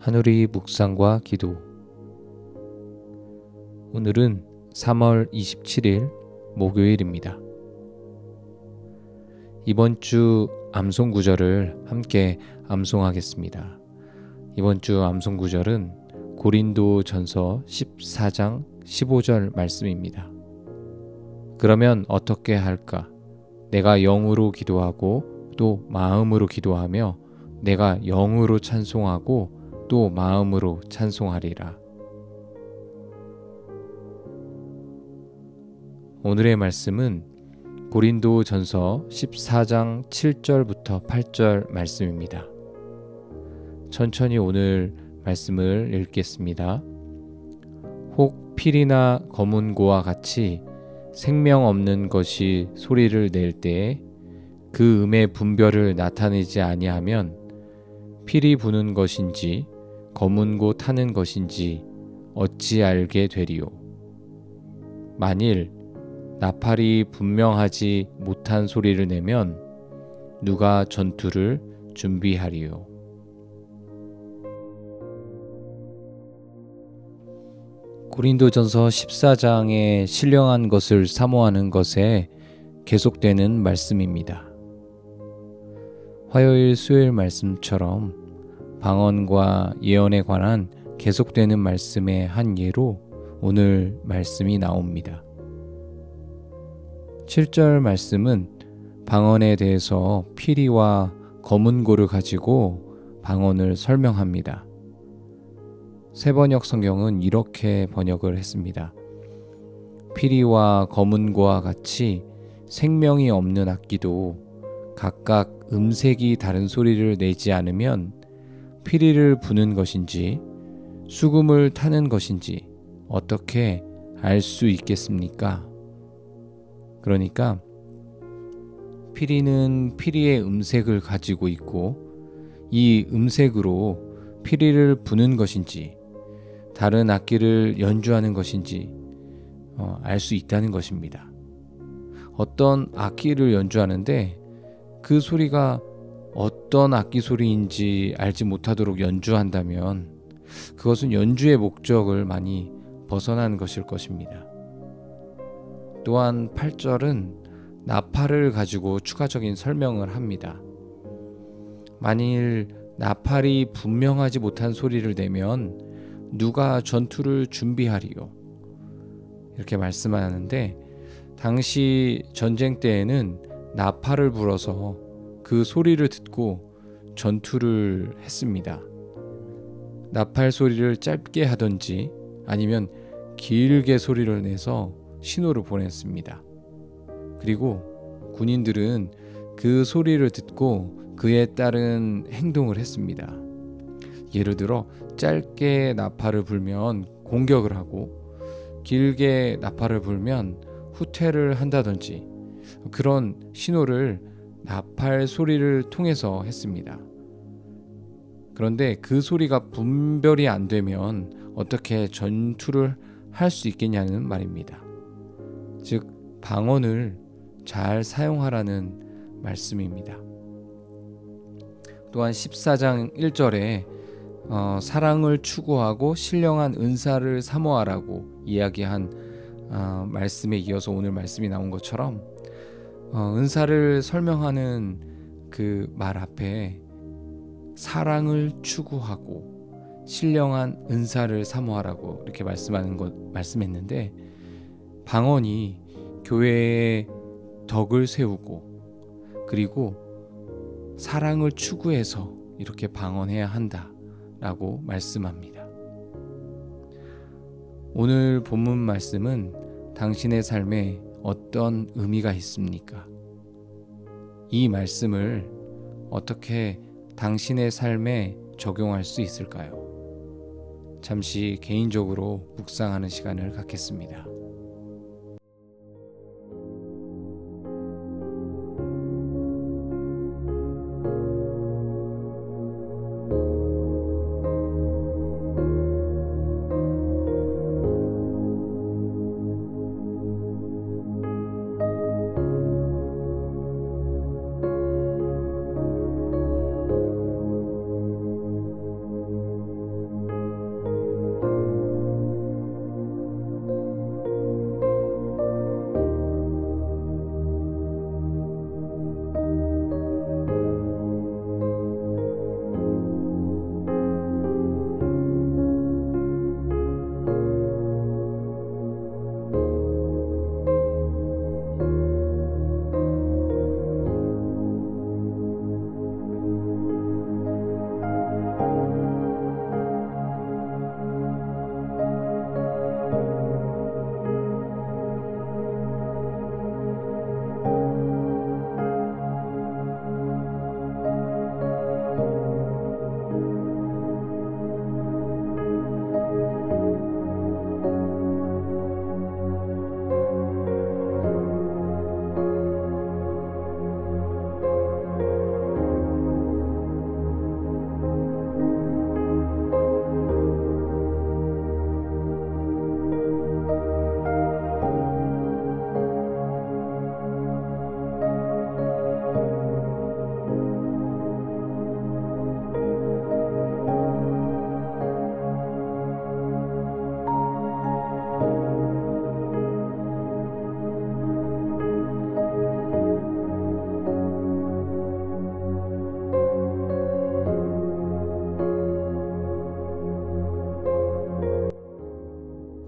하누리 묵상과 기도. 오늘은 3월 27일 목요일입니다. 이번 주 암송 구절을 함께 암송하겠습니다. 이번 주 암송 구절은 고린도전서 14장 15절 말씀입니다. 그러면 어떻게 할까? 내가 영으로 기도하고 또 마음으로 기도하며 내가 영으로 찬송하고 또 마음으로 찬송하리라. 오늘의 말씀은 고린도전서 14장 7절부터 8절 말씀입니다. 천천히 오늘 말씀을 읽겠습니다. 혹 필이나 검은고와 같이 생명 없는 것이 소리를 낼 때에 그 음의 분별을 나타내지 아니하면 필이 부는 것인지 검은고 타는 것인지 어찌 알게 되리요. 만일 나팔이 분명하지 못한 소리를 내면 누가 전투를 준비하리요. 고린도전서 14장에 신령한 것을 사모하는 것에 계속되는 말씀입니다. 화요일, 수요일 말씀처럼 방언과 예언에 관한 계속되는 말씀의 한 예로 오늘 말씀이 나옵니다. 7절 말씀은 방언에 대해서 피리와 검은고를 가지고 방언을 설명합니다. 새번역 성경은 이렇게 번역을 했습니다. 피리와 검은고와 같이 생명이 없는 악기도 각각 음색이 다른 소리를 내지 않으면 피리를 부는 것인지 수금을 타는 것인지 어떻게 알 수 있겠습니까? 그러니까 피리는 피리의 음색을 가지고 있고 이 음색으로 피리를 부는 것인지 다른 악기를 연주하는 것인지 알 수 있다는 것입니다. 어떤 악기를 연주하는데 그 소리가 어떤 악기 소리인지 알지 못하도록 연주한다면 그것은 연주의 목적을 많이 벗어난 것일 것입니다. 또한 8절은 나팔을 가지고 추가적인 설명을 합니다. 만일 나팔이 분명하지 못한 소리를 내면 누가 전투를 준비하리요. 이렇게 말씀하는데 당시 전쟁 때에는 나팔을 불어서 그 소리를 듣고 전투를 했습니다. 나팔 소리를 짧게 하든지 아니면 길게 소리를 내서 신호를 보냈습니다. 그리고 군인들은 그 소리를 듣고 그에 따른 행동을 했습니다. 예를 들어 짧게 나팔을 불면 공격을 하고 길게 나팔을 불면 후퇴를 한다든지 그런 신호를 나팔 소리를 통해서 했습니다. 그런데 그 소리가 분별이 안 되면 어떻게 전투를 할 수 있겠냐는 말입니다. 즉 방언을 잘 사용하라는 말씀입니다. 또한 14장 1절에 사랑을 추구하고 신령한 은사를 사모하라고 이야기한 말씀에 이어서 오늘 말씀이 나온 것처럼 은사를 설명하는 그 말 앞에 사랑을 추구하고 신령한 은사를 사모하라고 이렇게 말씀했는데 방언이 교회의 덕을 세우고 그리고 사랑을 추구해서 이렇게 방언해야 한다라고 말씀합니다. 오늘 본문 말씀은 당신의 삶에 어떤 의미가 있습니까? 이 말씀을 어떻게 당신의 삶에 적용할 수 있을까요? 잠시 개인적으로 묵상하는 시간을 갖겠습니다.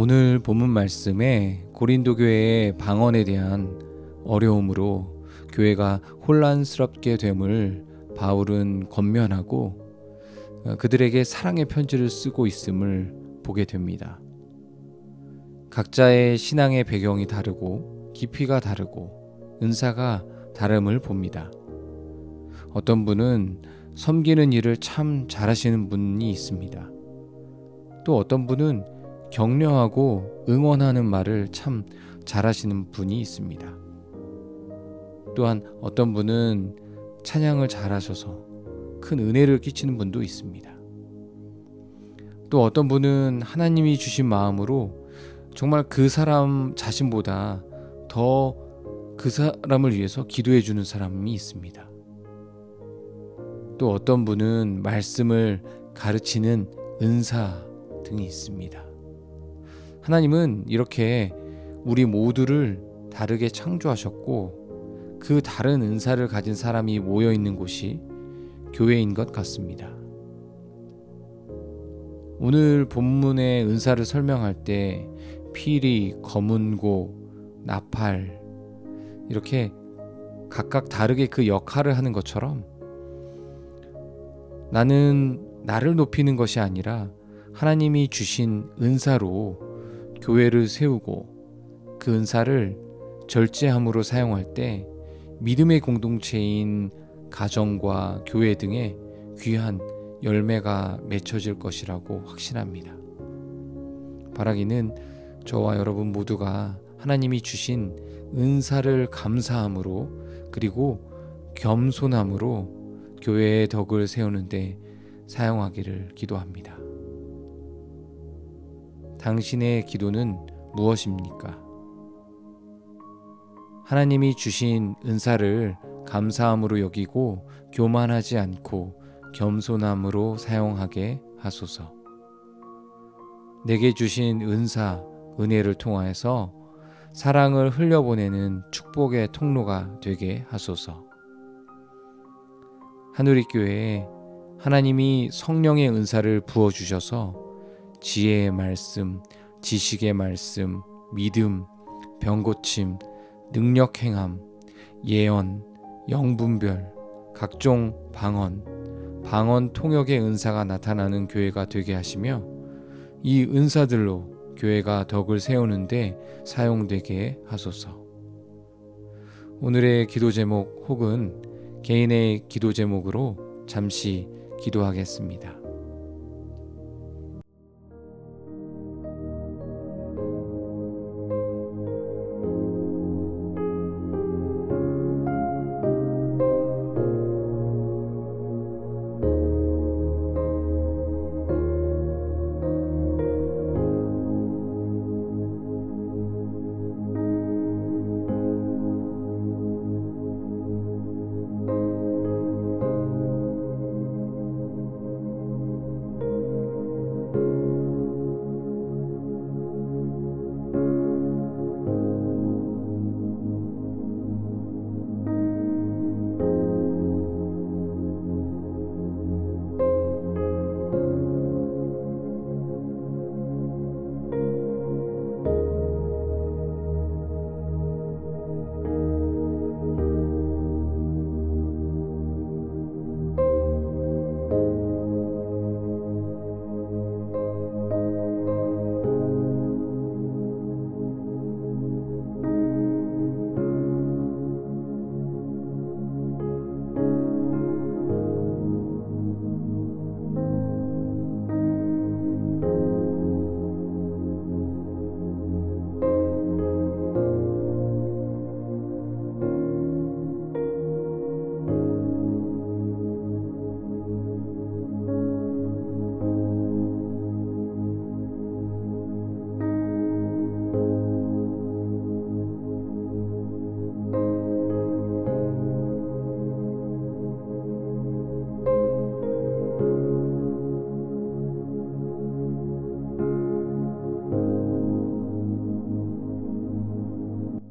오늘 본문 말씀에 고린도 교회의 방언에 대한 어려움으로 교회가 혼란스럽게 됨을 바울은 권면하고 그들에게 사랑의 편지를 쓰고 있음을 보게 됩니다. 각자의 신앙의 배경이 다르고 깊이가 다르고 은사가 다름을 봅니다. 어떤 분은 섬기는 일을 참 잘하시는 분이 있습니다. 또 어떤 분은 격려하고 응원하는 말을 참 잘하시는 분이 있습니다. 또한 어떤 분은 찬양을 잘하셔서 큰 은혜를 끼치는 분도 있습니다. 또 어떤 분은 하나님이 주신 마음으로 정말 그 사람 자신보다 더 그 사람을 위해서 기도해 주는 사람이 있습니다. 또 어떤 분은 말씀을 가르치는 은사 등이 있습니다. 하나님은 이렇게 우리 모두를 다르게 창조하셨고 그 다른 은사를 가진 사람이 모여 있는 곳이 교회인 것 같습니다. 오늘 본문의 은사를 설명할 때 피리, 검은고, 나팔 이렇게 각각 다르게 그 역할을 하는 것처럼 나는 나를 높이는 것이 아니라 하나님이 주신 은사로 교회를 세우고 그 은사를 절제함으로 사용할 때 믿음의 공동체인 가정과 교회 등에 귀한 열매가 맺혀질 것이라고 확신합니다. 바라기는 저와 여러분 모두가 하나님이 주신 은사를 감사함으로 그리고 겸손함으로 교회의 덕을 세우는데 사용하기를 기도합니다. 당신의 기도는 무엇입니까? 하나님이 주신 은사를 감사함으로 여기고 교만하지 않고 겸손함으로 사용하게 하소서. 내게 주신 은사, 은혜를 통하여서 사랑을 흘려보내는 축복의 통로가 되게 하소서. 하누리교회에 하나님이 성령의 은사를 부어주셔서 지혜의 말씀, 지식의 말씀, 믿음, 병고침, 능력 행함, 예언, 영분별, 각종 방언 통역의 은사가 나타나는 교회가 되게 하시며 이 은사들로 교회가 덕을 세우는데 사용되게 하소서. 오늘의 기도 제목 혹은 개인의 기도 제목으로 잠시 기도하겠습니다.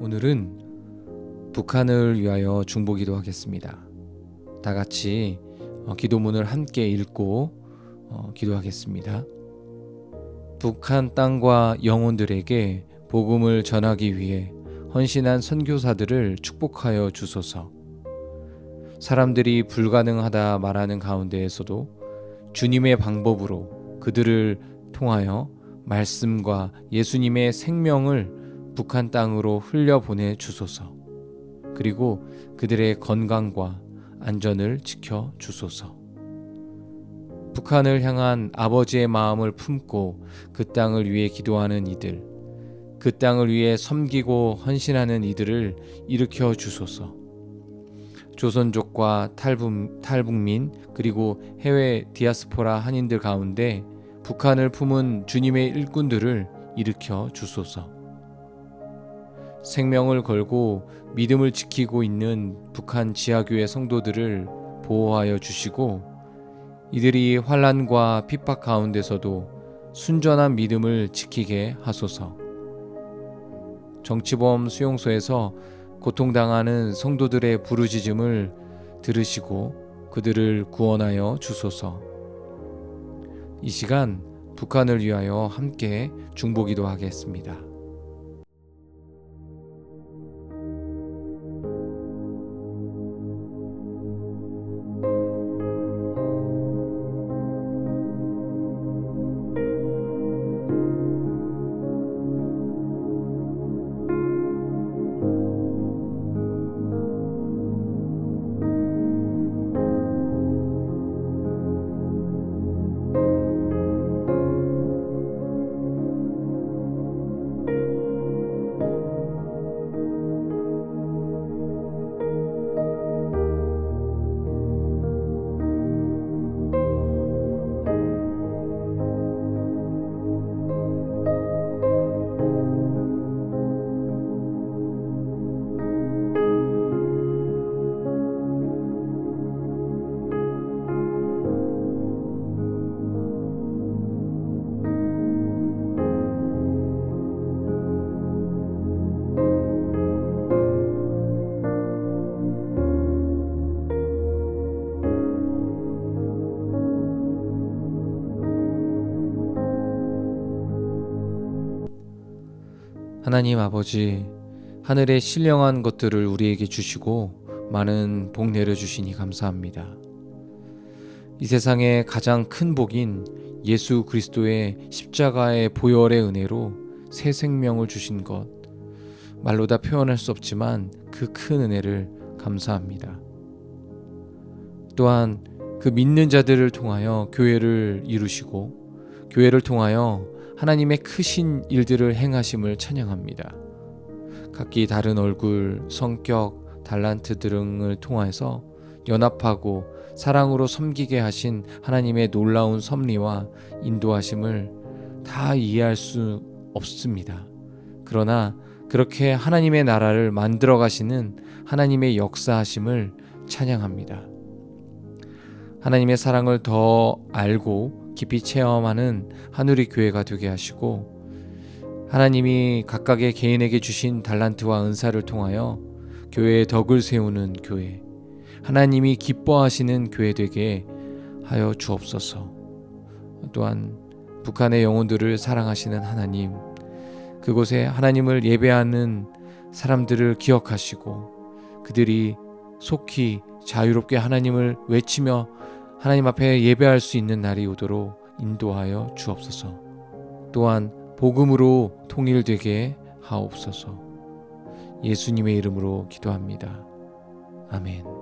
오늘은 북한을 위하여 중보기도 하겠습니다. 다 같이 기도문을 함께 읽고 기도하겠습니다. 북한 땅과 영혼들에게 복음을 전하기 위해 헌신한 선교사들을 축복하여 주소서. 사람들이 불가능하다 말하는 가운데에서도 주님의 방법으로 그들을 통하여 말씀과 예수님의 생명을 북한 땅으로 흘려보내 주소서. 그리고 그들의 건강과 안전을 지켜 주소서. 북한을 향한 아버지의 마음을 품고 그 땅을 위해 기도하는 이들, 그 땅을 위해 섬기고 헌신하는 이들을 일으켜 주소서. 조선족과 탈북민 그리고 해외 디아스포라 한인들 가운데 북한을 품은 주님의 일꾼들을 일으켜 주소서. 생명을 걸고 믿음을 지키고 있는 북한 지하교회 성도들을 보호하여 주시고 이들이 환난과 핍박 가운데서도 순전한 믿음을 지키게 하소서. 정치범 수용소에서 고통당하는 성도들의 부르짖음을 들으시고 그들을 구원하여 주소서. 이 시간 북한을 위하여 함께 중보기도 하겠습니다. 하나님 아버지, 하늘의 신령한 것들을 우리에게 주시고 많은 복 내려주시니 감사합니다. 이 세상의 가장 큰 복인 예수 그리스도의 십자가의 보혈의 은혜로 새 생명을 주신 것, 말로 다 표현할 수 없지만 그 큰 은혜를 감사합니다. 또한 그 믿는 자들을 통하여 교회를 이루시고 교회를 통하여 하나님의 크신 일들을 행하심을 찬양합니다. 각기 다른 얼굴, 성격, 달란트 등을 통해서 연합하고 사랑으로 섬기게 하신 하나님의 놀라운 섭리와 인도하심을 다 이해할 수 없습니다. 그러나 그렇게 하나님의 나라를 만들어 가시는 하나님의 역사하심을 찬양합니다. 하나님의 사랑을 더 알고 깊이 체험하는 하누리 교회가 되게 하시고 하나님이 각각의 개인에게 주신 달란트와 은사를 통하여 교회의 덕을 세우는 교회, 하나님이 기뻐하시는 교회 되게 하여 주옵소서. 또한 북한의 영혼들을 사랑하시는 하나님, 그곳에 하나님을 예배하는 사람들을 기억하시고 그들이 속히 자유롭게 하나님을 외치며 하나님 앞에 예배할 수 있는 날이 오도록 인도하여 주옵소서. 또한 복음으로 통일되게 하옵소서. 예수님의 이름으로 기도합니다. 아멘.